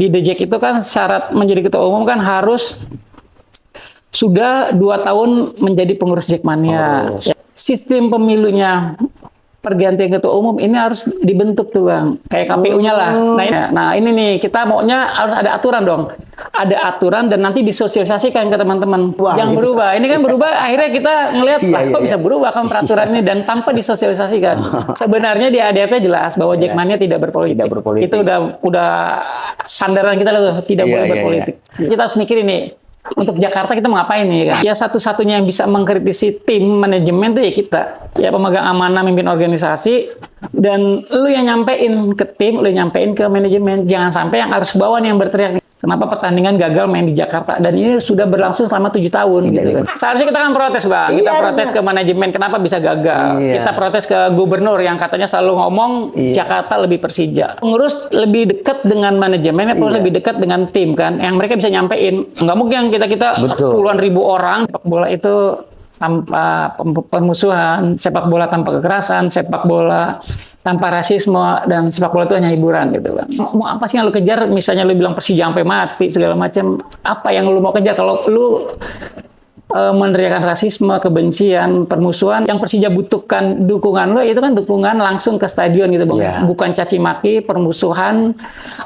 Di DJEK itu kan syarat menjadi ketua umum kan harus sudah 2 tahun menjadi pengurus Jackmania. Ya, sistem pemilunya pergantian ketua umum ini harus dibentuk tuh Bang, kayak KPU-nya lah. Nah ini nih kita maunya harus ada aturan dong, ada aturan dan nanti disosialisasikan ke teman-teman yang gitu. Berubah. Ini kan berubah, akhirnya kita ngelihat kok bisa berubah kan peraturan ini dan tanpa disosialisasikan. Sebenarnya di ADF-nya jelas bahwa Jackmania tidak berpolitik. Itu udah sandaran kita loh, tidak boleh berpolitik. Kita harus mikir ini. Untuk Jakarta kita mau ngapain nih kan? Ya satu-satunya yang bisa mengkritisi tim manajemen itu ya kita. Ya pemegang amanah mimpin organisasi dan lu yang nyampein ke tim, lu yang nyampein ke manajemen. Jangan sampai yang harus bawa nih yang berteriak nih. Kenapa pertandingan gagal main di Jakarta dan ini sudah berlangsung selama 7 tahun gitu kan. Seharusnya kita kan protes Bang. Kita protes ke manajemen kenapa bisa gagal. Kita protes ke gubernur yang katanya selalu ngomong Jakarta lebih Persija. Pengurus lebih dekat dengan manajemen, pengurus lebih dekat dengan tim kan. Yang mereka bisa nyampein. Enggak mungkin kita puluhan ribu orang sepak bola itu tanpa permusuhan, sepak bola tanpa kekerasan, sepak bola tanpa rasisme, dan sepak bola itu hanya hiburan gitu kan. Mau apa sih yang lu kejar? Misalnya lu bilang Persija sampai mati segala macam, apa yang lu mau kejar kalau lu meneriakan rasisme, kebencian, permusuhan? Yang Persija butuhkan dukungan lo itu kan dukungan langsung ke stadion gitu Bang. Bukan caci maki, permusuhan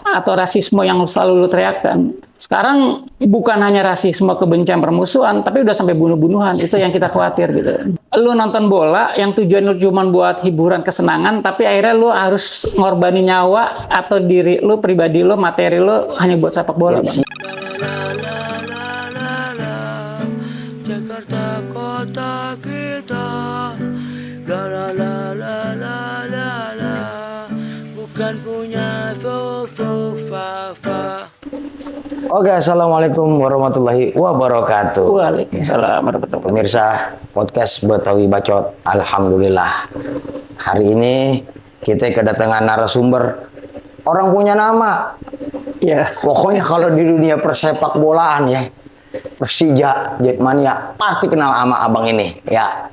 atau rasisme yang selalu lo teriakkan. Sekarang bukan hanya rasisme, kebencian, permusuhan, tapi udah sampai bunuh-bunuhan. Itu yang kita khawatir gitu. Lu nonton bola yang tujuan lu cuma buat hiburan, kesenangan, tapi akhirnya lu harus ngorbanin nyawa atau diri lu, pribadi lu, materi lu hanya buat sepak bola Bang. Jakarta kota kita, la la la la la la la, bukan punya fa. Oke, assalamualaikum warahmatullahi wabarakatuh. Waalaikumsalam warahmatullahi wabarakatuh. Pemirsa podcast Betawi Bacot, alhamdulillah. Hari ini kita kedatangan narasumber orang punya nama. Ya. Pokoknya kalau di dunia persepak bolaan ya, Persija, Jackmania pasti kenal sama abang ini ya,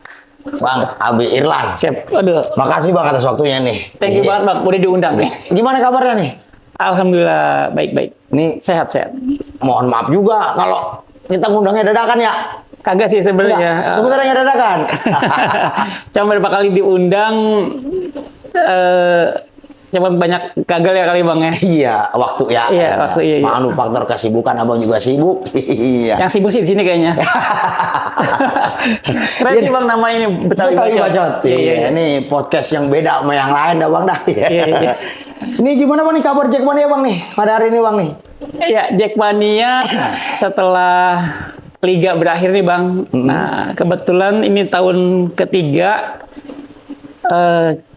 Bang Abi Irlan. Siap. Aduh. Makasih Bang atas waktunya nih. Thank you banget Bang, udah diundang nih. Gimana kabarnya nih? Alhamdulillah baik-baik. Nih sehat-sehat. Mohon maaf juga kalau kita ngundangnya dadakan ya. Kagak sih sebenarnya. Sebenarnya dadakan. Cuma beberapa kali diundang, cuma banyak gagal ya kali Bang ya. Iya, waktu ya. Iya, waktu iya. Maklum faktor kesibukan, abang juga sibuk. Iya. Yang sibuk sih di sini kayaknya. Keren sih Bang nama ini Betawi Bacot. Iya, ini podcast yang beda sama yang lain dah Bang dah. Iya. Ini gimana Bang nih kabar Jackmania Bang nih pada hari ini Bang nih? Iya, Jackmania setelah Liga berakhir nih Bang. Nah, kebetulan ini tahun ketiga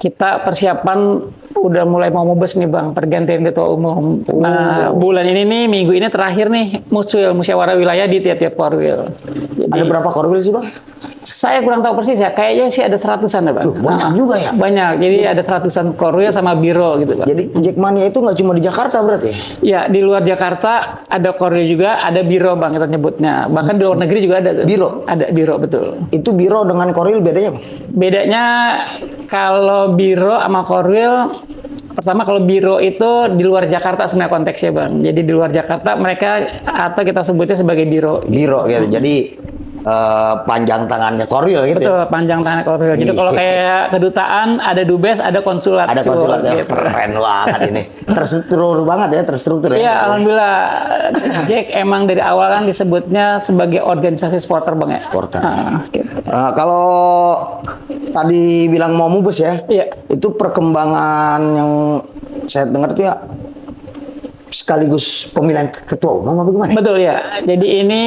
kita persiapan udah mulai mau mubes nih Bang, pergantian ketua umum. Nah, bulan ini nih, minggu ini terakhir nih, musyawarah wilayah di tiap-tiap korwil. Jadi, ada berapa korwil sih Bang? Saya kurang tahu persis ya, kayaknya sih ada 100-an ya Bang. Banyak juga ya? Banyak, jadi ada 100-an korwil sama biro gitu Bang. Jadi Jackmania itu nggak cuma di Jakarta berarti? Ya, di luar Jakarta ada korwil juga, ada biro Bang kita nyebutnya. Bahkan di luar negeri juga ada. Biro? Ada biro, betul. Itu biro dengan korwil bedanya Bang? Bedanya kalau biro sama korwil, pertama kalau biro itu di luar Jakarta sebenarnya konteksnya Bang. Jadi di luar Jakarta mereka atau kita sebutnya sebagai biro. Biro gitu. Jadi panjang tangannya korwil gitu. Betul, panjang tangan korwil. Jadi kalau kayak kedutaan ada dubes, ada konsulat. Ada konsulat ya, gitu. Keren banget ini. Terstruktur banget ya, terstruktur ya. Iya, alhamdulillah. Jack emang dari awal kan disebutnya sebagai organisasi supporter Bang ya. Supporter. Gitu. Kalau tadi bilang mau mubes ya, itu perkembangan yang saya dengar tuh ya sekaligus pemilihan ketua umum apa gimana? Betul ya. Jadi ini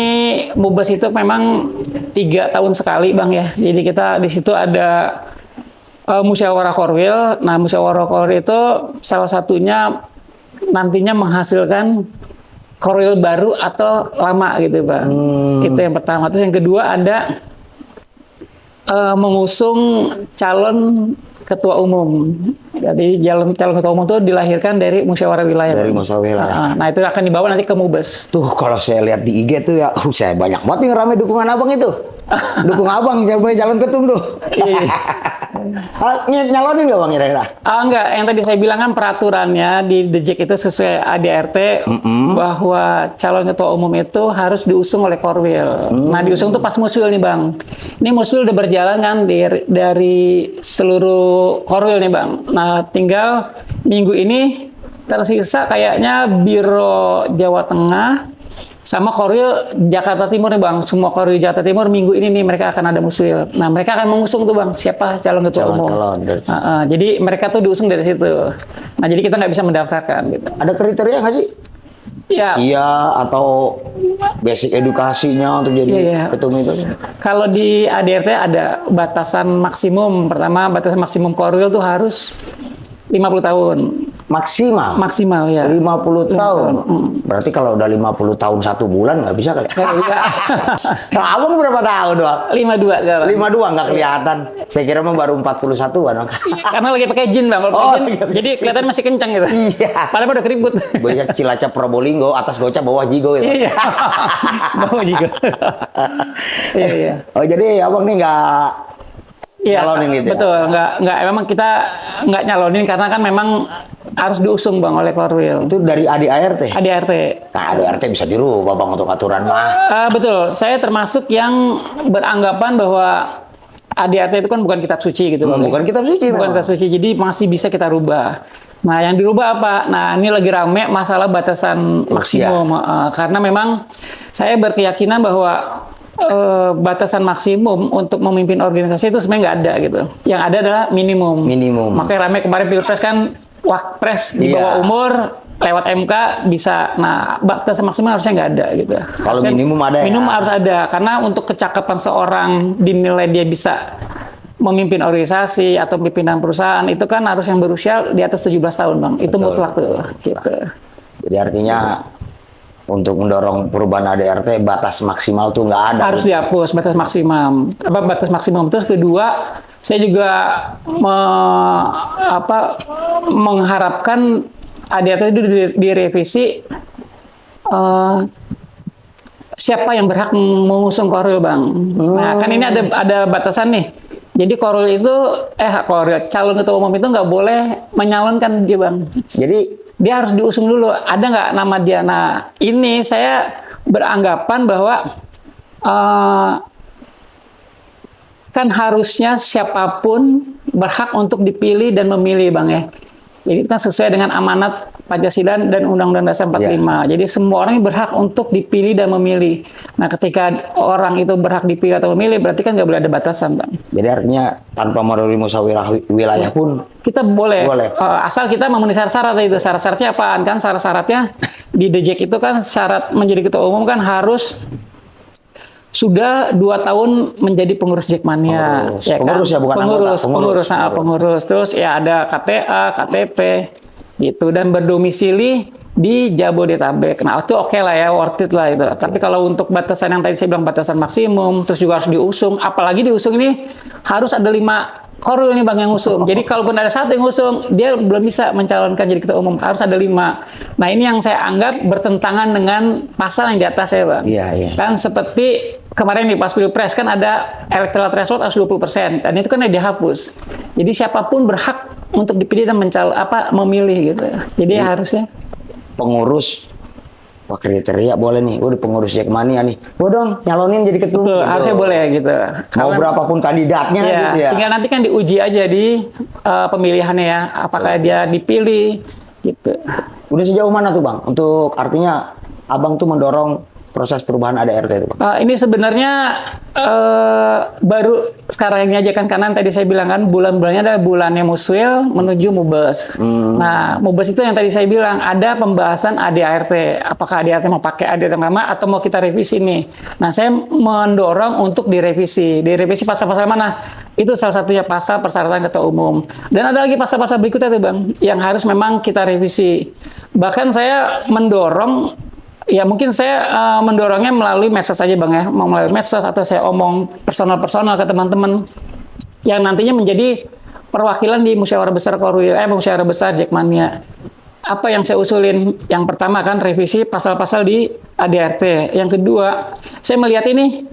mubes itu memang 3 tahun sekali Bang ya. Jadi kita di situ ada musyawarah korwil. Nah musyawarah korwil itu salah satunya nantinya menghasilkan korwil baru atau lama gitu Bang. Itu yang pertama. Terus yang kedua ada mengusung calon ketua umum. Jadi calon ketua umum itu dilahirkan dari musyawarah wilayah. Dari musyawarah wilayah. Nah itu akan dibawa nanti ke mubes. Tuh kalau saya lihat di IG tuh ya, saya banyak banget yang rame dukungan abang itu. Dukung abang coba calon ketum tuh. Iya. Nyalonin nggak bang kira-kira? Enggak, yang tadi saya bilang kan peraturannya di DJEK itu sesuai ADRT bahwa calon ketua umum itu harus diusung oleh Korwil. Nah, diusung tuh pas muswil nih bang. Ini muswil udah berjalan kan dari seluruh Korwil nih bang. Nah, tinggal minggu ini tersisa kayaknya Biro Jawa Tengah sama Korwil Jakarta Timur nih bang. Semua Korwil Jakarta Timur minggu ini nih mereka akan ada muswil. Nah, mereka akan mengusung tuh bang siapa calon ketua umum. Jadi mereka tuh diusung dari situ. Nah, jadi kita nggak bisa mendaftarkan gitu. Ada kriteria nggak sih? Ya. Usia atau basic edukasinya untuk jadi ketum itu? Kalau di ADRT ada batasan maksimum. Pertama, batasan maksimum Korwil tuh harus 50 tahun. Maksimal? Maksimal, ya. 50 tahun? Berarti kalau udah 50 tahun 1 bulan nggak bisa kali? Nah, abang berapa tahun doang? 52 sekarang. 52 nggak kelihatan. Saya kira mah baru 41-an. Karena lagi pakai jin bang. Kalau pakai jin, jadi kelihatan masih kencang gitu. Iya. Padahal udah keribut. Banyak Cilacap Probolinggo, atas gocap, bawah jigo gitu. Iya. Bawah jigo. Iya. Oh jadi abang nih nggak nyalonin gitu betul. ya? Nggak, memang kita nggak nyalonin karena kan memang harus diusung bang oleh Korwil. Itu dari ADART? ADRT. Nah, ADART bisa dirubah bang untuk aturan mah. Betul. Saya termasuk yang beranggapan bahwa ADRT itu kan bukan kitab suci gitu. Bukan kitab suci. Bukan kitab suci. Jadi masih bisa kita rubah. Nah, yang dirubah apa? Nah, ini lagi rame masalah batasan maksimum. Karena memang saya berkeyakinan bahwa batasan maksimum untuk memimpin organisasi itu sebenarnya nggak ada gitu. Yang ada adalah minimum. Makanya rame kemarin Pilpres kan Wakpres di bawah umur lewat MK bisa. Nah, batasan maksimum harusnya nggak ada gitu. Kalau minimum ada minimum harus ada karena untuk kecakapan seorang dinilai dia bisa memimpin organisasi atau pimpinan perusahaan itu kan harus yang berusia di atas 17 tahun bang. Itu mutlak tuh. Gitu. Jadi artinya untuk mendorong perubahan ADRT batas maksimal tuh nggak ada. Harus dihapus batas maksimum. Batas maksimum. Terus kedua, saya juga mengharapkan ADRT itu direvisi. Siapa yang berhak mengusung Korwil bang? Nah kan ini ada batasan nih. Jadi Korwil itu calon ketua umum itu nggak boleh menyalonkan dia bang. Jadi dia harus diusung dulu. Ada nggak nama dia? Nah, ini saya beranggapan bahwa kan harusnya siapapun berhak untuk dipilih dan memilih, Bang ya. Jadi itu kan sesuai dengan amanat Pancasila dan Undang-Undang Dasar 45. Jadi semua orang berhak untuk dipilih dan memilih. Nah, ketika orang itu berhak dipilih atau memilih, berarti kan nggak boleh ada batasan, Bang. Jadi artinya tanpa melalui musyawarah wilayah pun kita boleh. Asal kita memenuhi syarat-syarat itu. Syarat-syaratnya apaan? Kan syarat-syaratnya di DJEK itu kan syarat menjadi ketua umum kan harus sudah 2 tahun menjadi pengurus Jackmania. Pengurus ya, bukan anggota. Pengurus. Terus ya ada KTA, KTP, gitu. Dan berdomisili di Jabodetabek. Nah itu oke lah ya, worth it lah itu. Tapi kalau untuk batasan yang tadi saya bilang batasan maksimum, terus juga harus diusung. Apalagi diusung ini harus ada 5 Korwil nih bang yang usung. Jadi kalaupun ada 1 yang usung, dia belum bisa mencalonkan jadi ketua umum. Harus ada 5. Nah ini yang saya anggap bertentangan dengan pasal yang di atas ya bang. Iya. Kan seperti kemarin di pas Pilpres kan ada electoral threshold harus 20%. Dan itu kan dihapus. Jadi siapapun berhak untuk dipilih dan memilih gitu. Jadi harusnya pengurus kriteria boleh nih, udah pengurus Jackmania nih, dong nyalonin jadi ketua. Betul, gitu. harusnya boleh gitu. Mau berapapun kandidatnya gitu ya. Tinggal nanti kan diuji aja di pemilihannya ya, apakah dia dipilih gitu. Udah sejauh mana tuh bang? Untuk artinya abang tuh mendorong proses perubahan ADRT itu bang? Ini sebenarnya baru sekarang ini aja kan, karena tadi saya bilang kan bulan-bulannya adalah bulannya Muswil menuju Mubes. Nah, Mubes itu yang tadi saya bilang ada pembahasan ADRT. Apakah ADRT mau pakai ADRT lama atau mau kita revisi nih? Nah, saya mendorong untuk direvisi. Direvisi pasal-pasal mana? Itu salah satunya pasal persyaratan ketua umum. Dan ada lagi pasal-pasal berikutnya tuh bang, yang harus memang kita revisi. Bahkan saya mendorong. Ya mungkin saya mendorongnya melalui medsos saja bang ya, mau melalui medsos atau saya omong personal ke teman-teman yang nantinya menjadi perwakilan di musyawarah besar Korwil, musyawarah besar Jackmania. Apa yang saya usulin? Yang pertama kan revisi pasal-pasal di ADRT. Yang kedua, saya melihat ini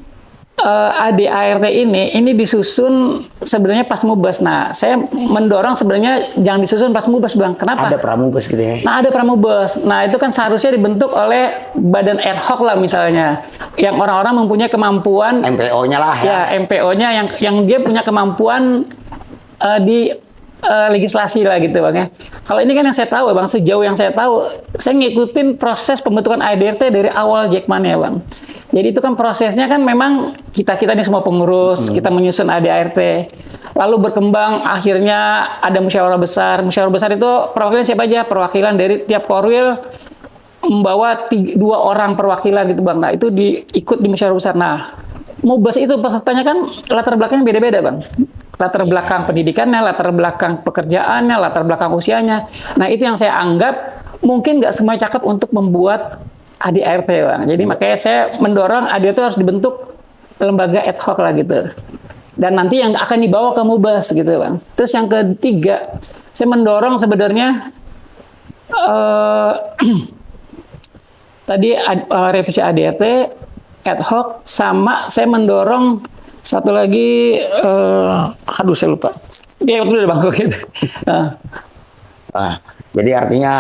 ADART ini disusun sebenarnya pas Mubas. Nah, saya mendorong sebenarnya jangan disusun pas Mubas, Bang. Kenapa? Ada pramubes gitu ya. Nah, ada pramubes. Nah, itu kan seharusnya dibentuk oleh badan ad hoc lah misalnya. Yang orang-orang mempunyai kemampuan MPO-nya lah ya. ya, MPO-nya yang dia punya kemampuan di legislasi lah gitu, Bang ya. Kalau ini kan yang saya tahu, Bang, sejauh yang saya tahu, saya ngikutin proses pembentukan ADRT dari awal Jackmania, Bang. Jadi itu kan prosesnya kan memang kita ini semua pengurus, kita menyusun ADRT. Lalu berkembang akhirnya ada musyawarah besar. Musyawarah besar itu perwakilan siapa aja? Perwakilan dari tiap korwil membawa 2 orang perwakilan gitu, Bang. Nah, itu diikut di musyawarah besar. Nah, Mubas itu pesertanya kan latar belakangnya beda-beda, Bang. Latar belakang pendidikannya, latar belakang pekerjaannya, latar belakang usianya. Nah, itu yang saya anggap mungkin nggak semua cakep untuk membuat ADART, Bang. Jadi makanya saya mendorong ADART itu harus dibentuk lembaga ad hoc lah gitu. Dan nanti yang akan dibawa ke Mubas gitu, Bang. Terus yang ketiga, saya mendorong sebenarnya tadi revisi ADART ad hoc, sama saya mendorong satu lagi, aduh saya lupa. Ya, udah Bang gitu. Jadi artinya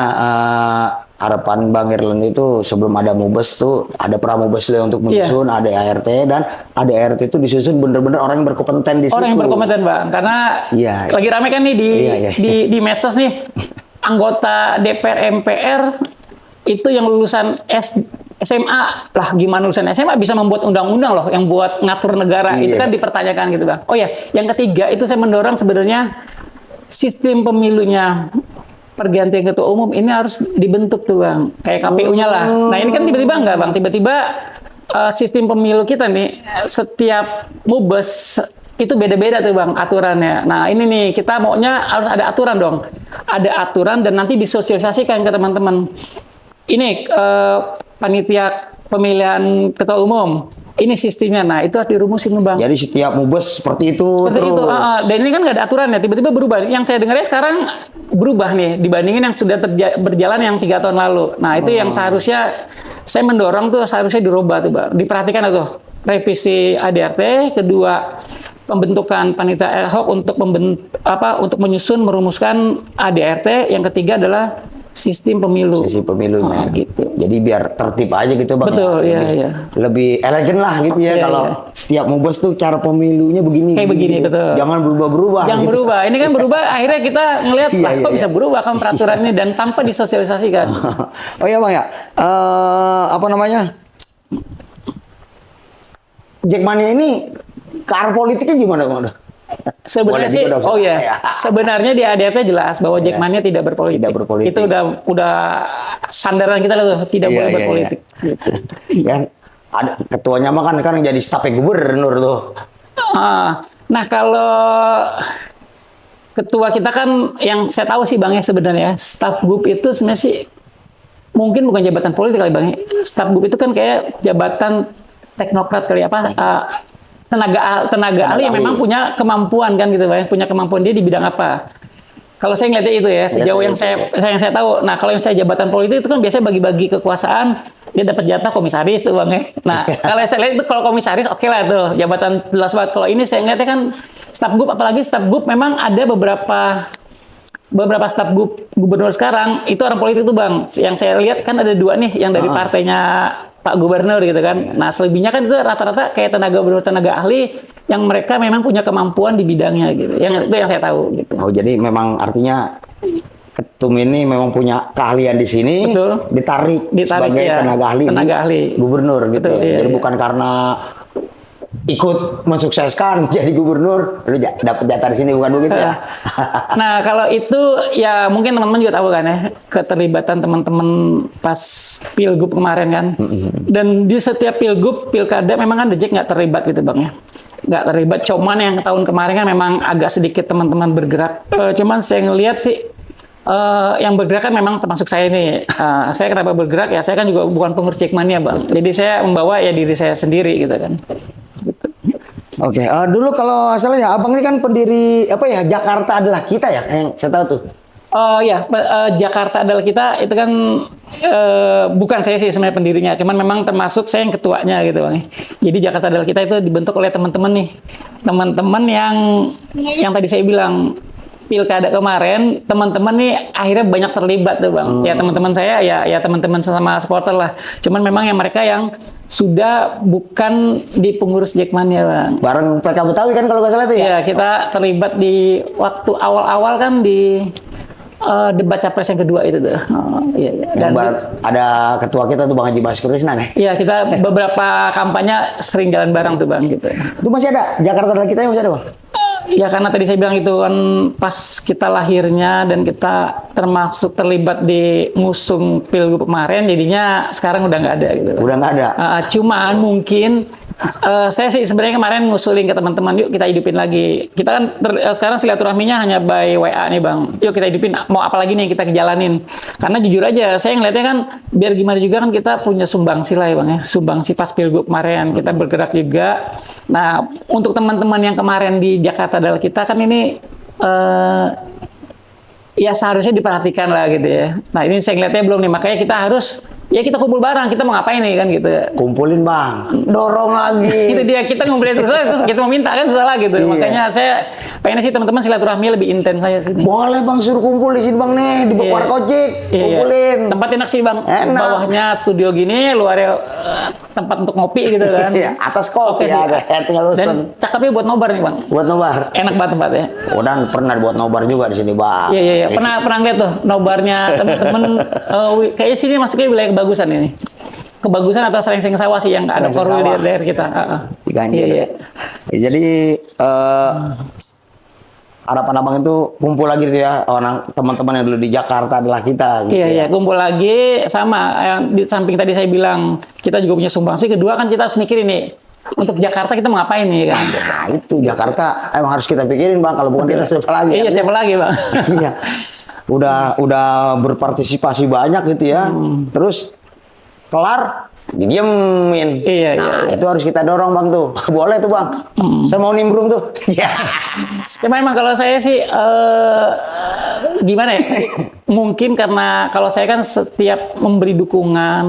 harapan Bang Irlen itu sebelum ada Mubes tuh ada pramubes untuk menyusun ADART, dan ADART itu disusun bener-bener orang yang berkompeten di situ. Orang yang berkompeten, Bang. Karena lagi rame kan nih di medsos nih, anggota DPR MPR itu yang lulusan SMA lah, gimana lulusan SMA bisa membuat undang-undang loh yang buat ngatur negara. Itu kan dipertanyakan gitu, Bang. Oh ya, yang ketiga itu saya mendorong sebenarnya sistem pemilunya pergantian ketua umum ini harus dibentuk tuh, Bang, kayak KPU-nya lah. Nah, ini kan tiba-tiba enggak, Bang, tiba-tiba sistem pemilu kita nih setiap Mubes itu beda-beda tuh, Bang, aturannya. Nah, ini nih kita maunya harus ada aturan dong, ada aturan dan nanti disosialisasikan ke teman-teman. Ini panitia pemilihan ketua umum. Ini sistemnya, nah itu harus dirumusin, Bang. Jadi setiap Mubes seperti itu seperti terus. Itu, dan ini kan nggak ada aturannya, tiba-tiba berubah. Yang saya dengarnya sekarang berubah nih dibandingin yang sudah berjalan yang 3 tahun lalu. Nah itu yang seharusnya saya mendorong tuh seharusnya dirubah tuh, Bang. Diperhatikan tuh revisi ADART, kedua pembentukan panitia ad hoc untuk menyusun merumuskan ADART, yang ketiga adalah sistem pemilu. Sistem pemilunya. Gitu. Jadi biar tertib aja gitu, Bang. Betul, ya. iya. Lebih elegan lah gitu ya, kalau setiap Mubes tuh cara pemilunya begini. Kayak begini, gitu. betul. Jangan berubah-berubah. Jangan gitu. berubah. Ini kan berubah, akhirnya kita ngelihat lah kok bisa berubah kan peraturan ini dan tanpa disosialisasikan. Oh iya, Bang ya. Apa namanya? Jackmania ini ke arah politiknya gimana, Bang? Sebenarnya sih, sebenarnya di ADART jelas bahwa Jackmania tidak berpolitik. Tidak berpolitik. Itu udah sandaran kita loh, tidak boleh berpolitik. Gitu. Ya, ada ketuanya mah kan jadi stafnya gubernur tuh. Nah kalau ketua kita kan yang saya tahu sih, Bang, ya sebenarnya staf gub itu sebenarnya sih mungkin bukan jabatan politik kali, Bang. Staf gub itu kan kayak jabatan teknokrat kali tenaga ahli yang memang punya kemampuan kan gitu, Bang. Punya kemampuan dia di bidang apa. Kalau saya ngeliatnya itu ya, sejauh yang saya tahu. Nah, kalau yang saya jabatan politik itu kan biasanya bagi-bagi kekuasaan, dia dapat jatah komisaris tuh, Bang ya. Nah, kalau saya lihat itu kalau komisaris oke lah tuh, jabatan jelas banget. Kalau ini saya ngeliatnya kan staf gub, apalagi staf gub memang ada beberapa staf gubernur sekarang itu orang politik tuh, Bang. Yang saya lihat kan ada 2 nih yang dari partainya Pak Gubernur gitu kan. Nah, selebihnya kan itu rata-rata kayak tenaga ahli yang mereka memang punya kemampuan di bidangnya gitu. Itu yang saya tahu gitu. Oh, jadi memang artinya ketum ini memang punya keahlian di sini. Betul. Ditarik sebagai tenaga ahli gubernur gitu. Betul, jadi bukan karena ikut mensukseskan jadi gubernur, lu dapat jatah di sini, bukan begitu ya? Nah, kalau itu ya mungkin teman-teman juga tahu kan ya, keterlibatan teman-teman pas pilgub kemarin kan. Dan di setiap pilkada memang kan The Jack nggak terlibat gitu, Bang ya. Nggak terlibat, cuman yang tahun kemarin kan memang agak sedikit teman-teman bergerak. Cuman saya ngelihat sih yang bergerak kan memang termasuk saya nih. Saya kenapa bergerak ya, saya kan juga bukan pengurus Jackmania, Bang. Jadi saya membawa ya diri saya sendiri gitu kan. Oke, dulu kalau asalnya Abang ini kan pendiri Jakarta Adalah Kita ya, yang saya tahu tuh. Oh ya, Jakarta Adalah Kita itu kan Bukan saya sih sebenarnya pendirinya, cuman memang termasuk saya yang ketuanya gitu Bang. Jadi Jakarta Adalah Kita itu dibentuk oleh teman-teman nih. Teman-teman yang tadi saya bilang pilkada kemarin, teman-teman nih akhirnya banyak terlibat tuh Bang. Ya teman-teman saya ya teman-teman sesama supporter lah. Cuman memang yang mereka yang sudah bukan di pengurus Jackmania Bang. Bareng PK Betawi kan kalau nggak salah itu ya? Ya, kita terlibat di waktu awal-awal kan di debat capres yang kedua itu tuh. Iya. Dan Ada ketua kita tuh Bang Haji Baskur Krisna nih. iya, kita beberapa kampanye sering jalan bareng tuh Bang gitu. Itu masih ada? Jakarta Adalah Kita masih ada Bang? Ya karena tadi saya bilang itu kan pas kita lahirnya dan kita termasuk terlibat di ngusung pilgub kemarin, jadinya sekarang udah nggak ada gitu. Udah nggak ada? Cuman mungkin saya sih sebenarnya kemarin ngusulin ke teman-teman, yuk kita hidupin lagi. Kita kan sekarang silaturahminya hanya by WA nih Bang. Yuk kita hidupin, mau apa lagi nih kita jalanin. Karena jujur aja, saya ngeliatnya kan biar gimana juga kan kita punya sumbangsi lah ya Bang ya. Sumbangsi pas pilgub kemarin, kita bergerak juga. Nah, untuk teman-teman yang kemarin di Jakarta Adalah Kita kan ini ya seharusnya diperhatikan lah gitu ya. Nah ini saya ngeliatnya belum nih, makanya kita harus ya kita kumpul bareng, kita mau ngapain nih kan gitu. Kumpulin Bang, dorong lagi. Itu dia, kita ngumpulin susah, terus kita mau minta kan susah lah gitu. Iya. Makanya saya pengen sih teman-teman silaturahmi lebih intens saya sini. Boleh Bang, suruh kumpul di sini Bang nih, di Bawah Kocik. Kumpulin. Tempat enak sih Bang. Enak. Bawahnya studio gini, luarnya tempat untuk ngopi gitu kan. Iya, atas kopi Oke, ya ada. Tinggal Dan usun. cakepnya buat nobar nih Bang. Buat nobar. Enak banget tempatnya. Udah pernah buat nobar juga di sini Bang. Iya. Pernah ngeliat tuh nobarnya temen-temen. Kayaknya sini masuknya wilayah kebagusan ini. Kebagusan atau Serengseng Sawah sih yang ada Serengseng korwil di Sawah. daerah kita. Di Ganjar. Iya. Ya, jadi harapan Abang itu kumpul lagi gitu ya, orang teman-teman yang dulu di Jakarta Adalah Kita. Gitu Iya, kumpul lagi sama yang di samping tadi saya bilang kita juga punya sumbangsi. Kedua kan kita harus mikirin nih untuk Jakarta kita mau ngapain nih kan? Nah itu Jakarta emang harus kita pikirin Bang, kalau bukan kita siapa lagi? Iya, siapa lagi Bang? Iya. Udah berpartisipasi banyak gitu ya. Terus kelar didiemin. Iya. Itu harus kita dorong Bang tuh. Boleh tuh Bang. Saya mau nimbrung tuh. Iya. Cuma emang kalau saya sih gimana ya? Mungkin karena kalau saya kan setiap memberi dukungan,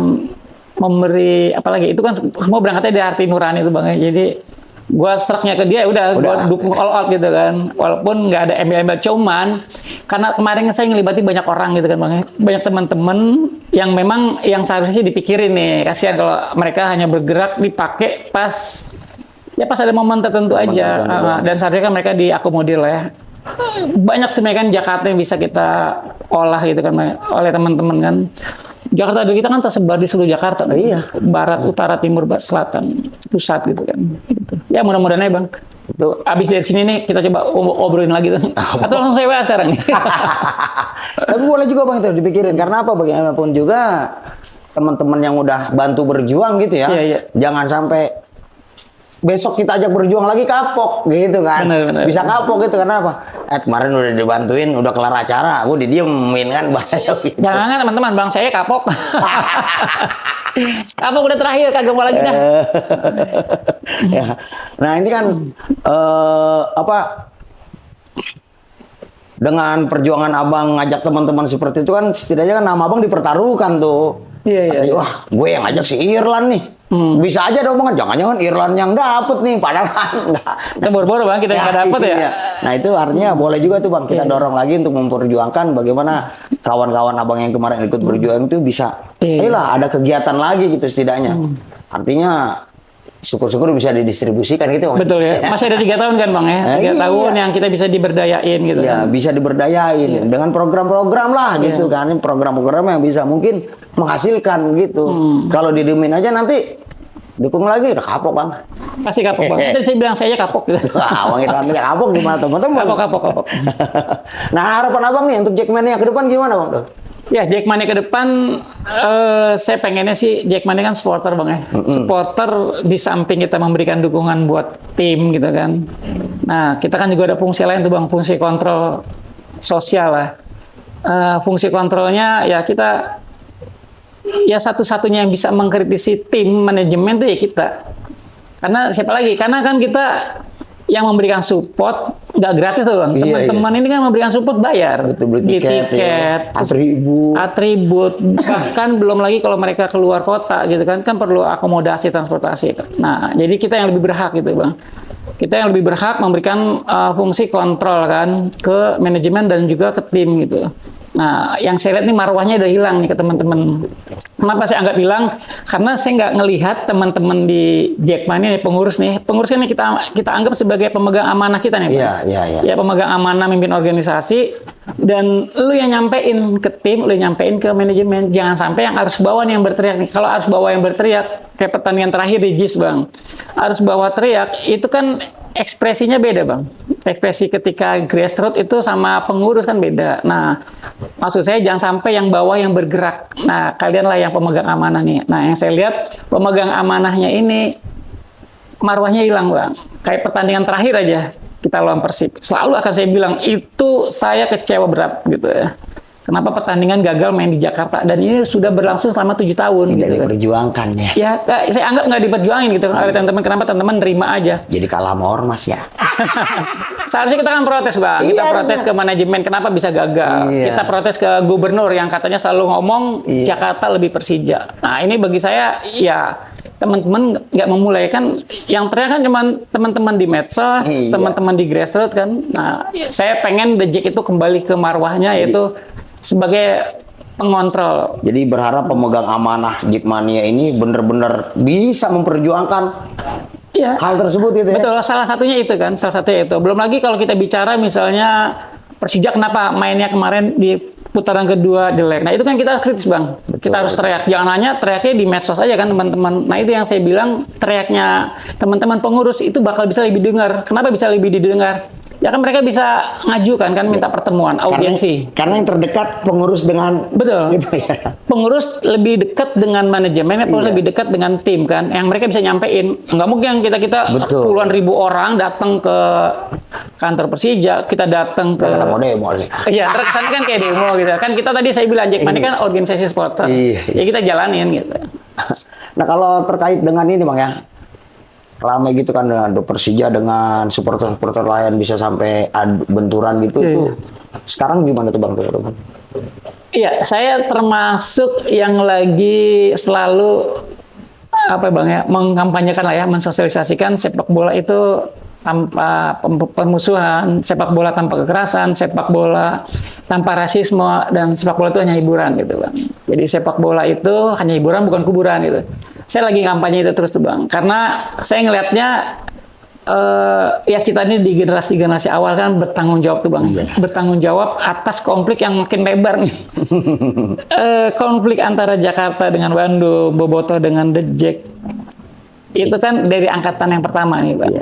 memberi apalagi itu kan semua berangkatnya dari hati nurani itu Bang. Jadi gua seraknya ke dia udah gua dukung all out gitu kan. Walaupun nggak ada embel-embel, cuman karena kemarin saya ngelibati banyak orang gitu kan Bang. Banyak teman-teman yang memang yang seharusnya sih dipikirin nih. Kasihan kalau mereka hanya bergerak dipakai pas ada momen tertentu aja. Dan seharusnya kan mereka diakomodir lah ya. Banyak sebenarnya kan Jakarta yang bisa kita olah gitu kan oleh teman-teman kan. Jakarta Adalah Kita kan tersebar di seluruh Jakarta. Iya. Barat, utara, timur, selatan, pusat gitu kan. Gitu. Ya mudah-mudahan aja Bang. Itu Abis dari sini nih kita coba obrolin lagi tuh. Atau langsung saya WA sekarang nih. tapi boleh juga Bang itu dipikirin, karena apa, bagaimanapun juga teman-teman yang udah bantu berjuang gitu ya. Iya. Jangan sampai besok kita ajak berjuang lagi kapok gitu kan. Benar. Bisa kapok gitu karena apa? Kemarin udah dibantuin, udah kelar acara, aku didiemin kan bahasanya gitu. Jangan teman-teman, Bang saya kapok. Kapok udah terakhir, kagak mau lagi dah. Ya. Nah ini kan dengan perjuangan Abang ngajak teman-teman seperti itu kan setidaknya kan nama Abang dipertaruhkan tuh. Iya. Katanya, wah gue yang ngajak si Irlan nih. Bisa aja dong Bang, jangan-jangan Irlan yang dapet nih, padahal enggak. Kita boro-boro Bang, kita yang nggak dapet ya. Iya. Nah itu artinya boleh juga tuh Bang, kita dorong lagi untuk memperjuangkan bagaimana kawan-kawan Abang yang kemarin ikut berjuang itu bisa, ayolah ada kegiatan lagi gitu setidaknya. Artinya syukur-syukur bisa didistribusikan gitu Bang. Betul ya. Masih ada 3 tahun kan Bang ya? 3 tahun yang kita bisa diberdayain gitu Ya, kan. bisa diberdayain dengan program-program lah gitu kan. Program-program yang bisa mungkin menghasilkan gitu. Kalau didiemin aja nanti dukung lagi udah kapok Bang. Pasti kapok Bang. Tadi saya bilang saya kapok gitu. Wah, Bang itu kapok gimana teman-teman? Kapok. Nah, harapan Abang nih untuk Jackmania ke depan gimana Bang? Jackmania ke depan saya pengennya sih Jackmania kan supporter Bang ya. Supporter di samping kita memberikan dukungan buat tim gitu kan. Nah, kita kan juga ada fungsi lain tuh Bang, fungsi kontrol sosial lah. Fungsi kontrolnya ya kita ya satu-satunya yang bisa mengkritisi tim manajemen itu ya kita. Karena siapa lagi? Karena kan kita yang memberikan support nggak gratis tuh bang. Teman-teman ini kan memberikan support bayar. Betul, beli tiket, ya. Atribut, bahkan belum lagi kalau mereka keluar kota gitu kan perlu akomodasi transportasi. Nah, jadi kita yang lebih berhak gitu bang. Kita yang lebih berhak memberikan fungsi kontrol kan ke manajemen dan juga ke tim gitu. Nah, yang saya lihat nih marwahnya udah hilang nih ke teman-teman. Kenapa saya anggap hilang? Karena saya nggak ngelihat teman-teman di Jackmania nih pengurus ini kita anggap sebagai pemegang amanah kita nih, Pak. Iya. Ya pemegang amanah mimpin organisasi dan lu yang nyampein ke tim, lu yang nyampein ke manajemen. Jangan sampai yang arus bawah nih yang berteriak nih. Kalau arus bawah yang berteriak kayak pertandingan terakhir di JIS, Bang. Arus bawah teriak itu kan ekspresinya beda, Bang. Ekspresi ketika grassroots itu sama pengurus kan beda. Nah, maksud saya jangan sampai yang bawah yang bergerak. Nah, kalianlah yang pemegang amanah nih. Nah, yang saya lihat pemegang amanahnya ini marwahnya hilang, Bang. Kayak pertandingan terakhir aja kita lawan Persib. Selalu akan saya bilang itu saya kecewa berat gitu ya. Kenapa pertandingan gagal main di Jakarta dan ini sudah berlangsung selama 7 tahun. Tidak gitu. diperjuangkan ya. Ya, saya anggap nggak diperjuangin gitu oleh teman-teman. Kenapa teman-teman nerima aja? Jadi kalah sama ormas ya. Seharusnya kita kan protes, Bang. Kita protes ke manajemen kenapa bisa gagal. Kita protes ke gubernur yang katanya selalu ngomong Jakarta lebih Persija. Nah, ini bagi saya ya teman-teman nggak memulai kan yang teriak kan cuma teman-teman di medsos, teman-teman di grassroots kan. Nah, saya pengen The Jack itu kembali ke marwahnya yaitu sebagai pengontrol. Jadi berharap pemegang amanah Jackmania ini benar-benar bisa memperjuangkan hal tersebut gitu ya. Betul, salah satunya itu kan, salah satunya itu. Belum lagi kalau kita bicara misalnya Persija kenapa mainnya kemarin di putaran kedua jelek. Nah, itu kan kita kritis, Bang. Betul. Kita harus teriak. Jangan hanya teriaknya di medsos aja kan, teman-teman. Nah, itu yang saya bilang teriaknya teman-teman pengurus itu bakal bisa lebih didengar. Kenapa bisa lebih didengar? Ya kan mereka bisa ngajukan kan minta pertemuan, audiensi. Karena yang terdekat pengurus dengan gitu ya. Pengurus lebih dekat dengan manajemen, pengurus lebih dekat dengan tim kan. Yang mereka bisa nyampein. Nggak mungkin kita puluhan ribu orang datang ke kantor Persija, kita datang ke demo. Iya, terkesan kan kayak demo gitu. Kan kita tadi saya bilang Jackmania kan organisasi supporter. Ya kita jalanin gitu. Nah, kalau terkait dengan ini Bang ya. Ramai gitu kan dengan Persija dengan supporter-supporter lain bisa sampai benturan gitu itu. Sekarang gimana tuh Bang? Iya, saya termasuk yang lagi selalu Bang ya, mengkampanyekan lah ya, mensosialisasikan sepak bola itu tanpa permusuhan, sepak bola tanpa kekerasan, sepak bola tanpa rasisme, dan sepak bola itu hanya hiburan gitu Bang. Jadi sepak bola itu hanya hiburan bukan kuburan gitu. Saya lagi kampanye itu terus tuh Bang, karena saya ngelihatnya ya kita ini di generasi awal kan bertanggung jawab tuh Bang, bertanggung jawab atas konflik yang makin lebar nih. Konflik antara Jakarta dengan Bandung, Bobotoh dengan The Jack, itu kan dari angkatan yang pertama nih Bang,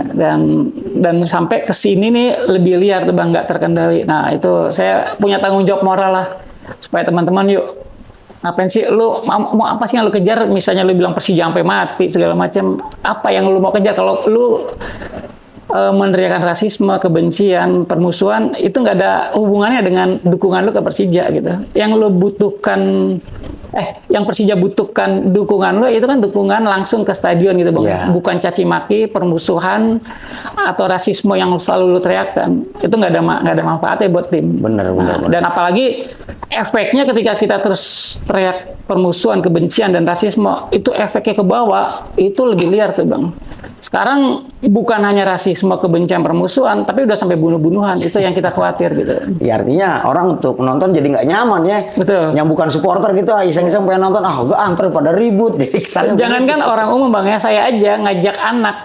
dan sampai ke sini nih lebih liar tuh Bang, nggak terkendali. Nah itu saya punya tanggung jawab moral lah, supaya teman-teman yuk. Ngapain sih lu mau apa sih yang lu kejar? Misalnya lu bilang Persija sampai mati segala macam, apa yang lu mau kejar? Kalau lu meneriakan rasisme, kebencian, permusuhan, itu nggak ada hubungannya dengan dukungan lu ke Persija gitu. Yang lu butuhkan yang Persija butuhkan dukungan lu itu kan dukungan langsung ke stadion gitu Bang. Bukan caci maki, permusuhan atau rasisme yang selalu lu teriakkan. Itu nggak ada manfaatnya buat tim. Benar. Dan apalagi efeknya ketika kita terus teriak permusuhan, kebencian dan rasisme, itu efeknya ke bawah itu lebih liar tuh Bang. Sekarang bukan hanya rasisme, kebencian, permusuhan, tapi udah sampai bunuh-bunuhan. Itu yang kita khawatir gitu. Ya artinya orang untuk nonton jadi nggak nyaman ya. Betul. Yang bukan supporter gitu, iseng-iseng pengen nonton, gue antar pada ribut. Jangankan orang umum Bang ya, saya aja ngajak anak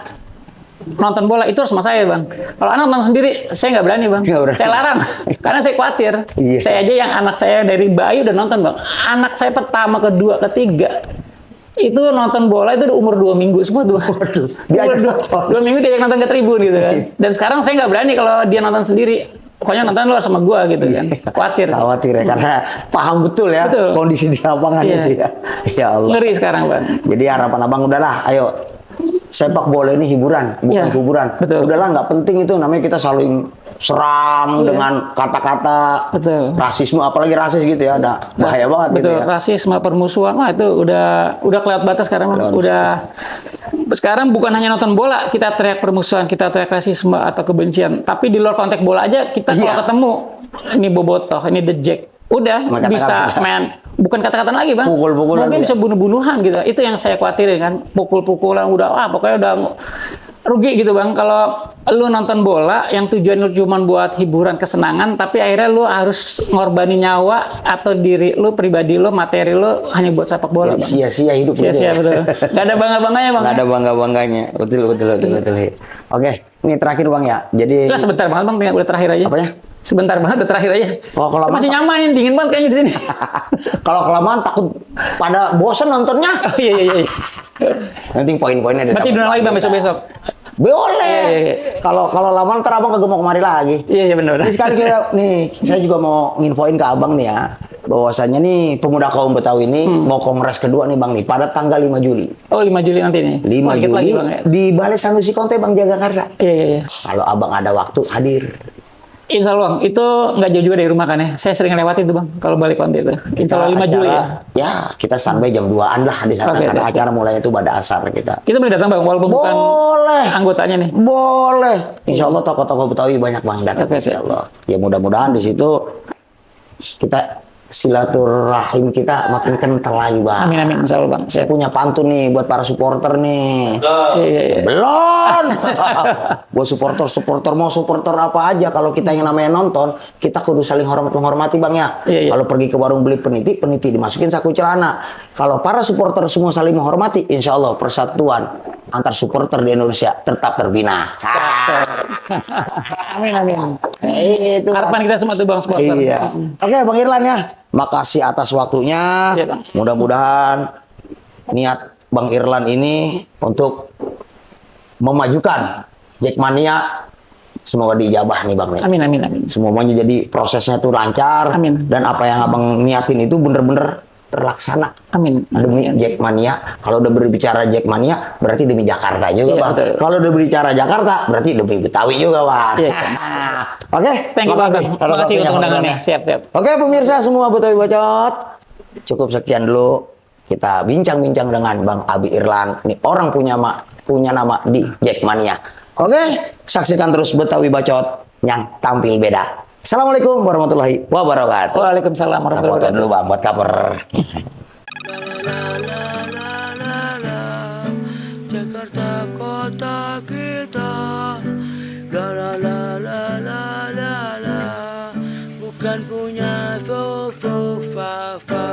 nonton bola itu harus sama saya Bang. Kalau anak nonton sendiri, saya nggak berani Bang. Saya larang, karena saya khawatir. Saya aja yang anak saya dari bayi udah nonton Bang. Anak saya pertama, kedua, ketiga, itu nonton bola itu udah umur 2 minggu semua tuh. Dua minggu dia nonton ke tribun gitu kan. Dan sekarang saya nggak berani kalau dia nonton sendiri. Pokoknya nonton lu sama gua gitu kan. Khawatir ya, karena paham betul ya kondisi di lapangan itu ya. Ya Allah. Ngeri sekarang Bang. Jadi harapan Abang udahlah, ayo sepak bola ini hiburan, bukan kuburan. Udahlah nggak penting itu, namanya kita saling serang dengan kata-kata Betul. rasisme, apalagi rasis gitu ya, ada bahaya banget gitu Betul, ya. rasisme, permusuhan, wah itu udah kelewat batas sekarang. Sekarang bukan hanya nonton bola kita teriak permusuhan, kita teriak rasisme atau kebencian, tapi di luar konteks bola aja kita kalau Iya. ketemu ini bobotoh, ini The Jack, udah Main kata-kata. bisa main, bukan kata-kata lagi bang, Pukul-pukulan mungkin ya. bisa bunuh-bunuhan gitu. Itu yang saya khawatirin kan, pukul-pukulan pokoknya udah rugi gitu bang. Kalau lu nonton bola yang tujuan lu cuma buat hiburan, kesenangan, tapi akhirnya lu harus ngorbanin nyawa atau diri lu, pribadi lu, materi lu hanya buat sepak bola bang. Sia-sia hidup gitu Sia-sia ya. betul. Gak ada bangga-bangganya bang. Nggak ada bangga-bangganya. Betul. Oke, ini terakhir Bang ya. Jadi Enggak, sebentar banget bang, udah terakhir aja. apanya? Sebentar banget, udah terakhir aja. Kalau lama Masih nyamain, dingin banget kayaknya di sini. kalau kelamaan takut pada bosen nontonnya. Oh, iya. Nanti poin-poinnya Berarti diundang lagi bang besok-besok. Boleh. Iya. Kalau lama ntar abang kagak mau kemari lagi. Iya benar. Ini sekali nih, saya juga mau nginfoin ke abang nih ya, bahwasannya nih pemuda kaum Betawi ini mau kongres kedua nih bang nih pada tanggal 5 Juli. Oh 5 Juli nanti nih. 5 Dikit Juli lagi, bang, ya? di Balai Sanusi Conte Bang Jagakarsa. Iya. Kalau abang ada waktu hadir. Insya Allah bang, itu nggak jauh juga dari rumah kan ya. Saya sering lewatin tuh bang, kalau balik konti itu. Insya Allah 5 Juli ya. Ya, kita standby jam 2-an lah di sana. Oke, Karena oke. acara mulainya itu pada asar kita. Kita boleh datang bang, walaupun bukan Boleh. anggotanya nih. Boleh. Insya Allah tokoh-tokoh Betawi banyak banget datang. Oke, Insya siap. Allah. Ya mudah-mudahan di situ kita silaturahim kita makin kental lagi bang. Amin, insya Allah bang. Saya punya pantun nih buat para supporter nih. Iya. Belum. Buat supporter mau supporter apa aja, kalau kita yang namanya nonton, kita kudu saling menghormati bang ya. Iya. Kalau pergi ke warung beli peniti dimasukin saku celana. Kalau para supporter semua saling menghormati, insya Allah persatuan antar supporter di Indonesia tetap terbina. Amin. Itu Harapan kita semua tuh bang supporter. Iya. Oke Bang Irlan ya. Makasih atas waktunya. Iya, Bang. Mudah-mudahan niat Bang Irlan ini untuk memajukan Jackmania semoga diijabah nih Bang. Amin. Semuanya jadi prosesnya tuh lancar. Amin. Dan apa yang Abang niatin itu bener-bener terlaksana. Amin. Demi Jackmania. Kalau udah berbicara Jackmania berarti demi Jakarta juga Iya, Bang. betul. Kalau udah berbicara Jakarta berarti demi Betawi juga Bang. Iya. Oke. Thank you bang. Terima kasih untuk undangannya. Siap. Oke pemirsa semua Betawi Bacot, cukup sekian dulu kita bincang-bincang dengan Bang Abi Irlan. Ini orang punya nama di Jackmania. Oke, saksikan terus Betawi Bacot yang tampil beda. Assalamualaikum warahmatullahi wabarakatuh. Waalaikumsalam Kita warahmatullahi foto wabarakatuh. dulu Bang buat cover. Jakarta kota kita. La la la la la la la. Bukan punya fo fo fa fa.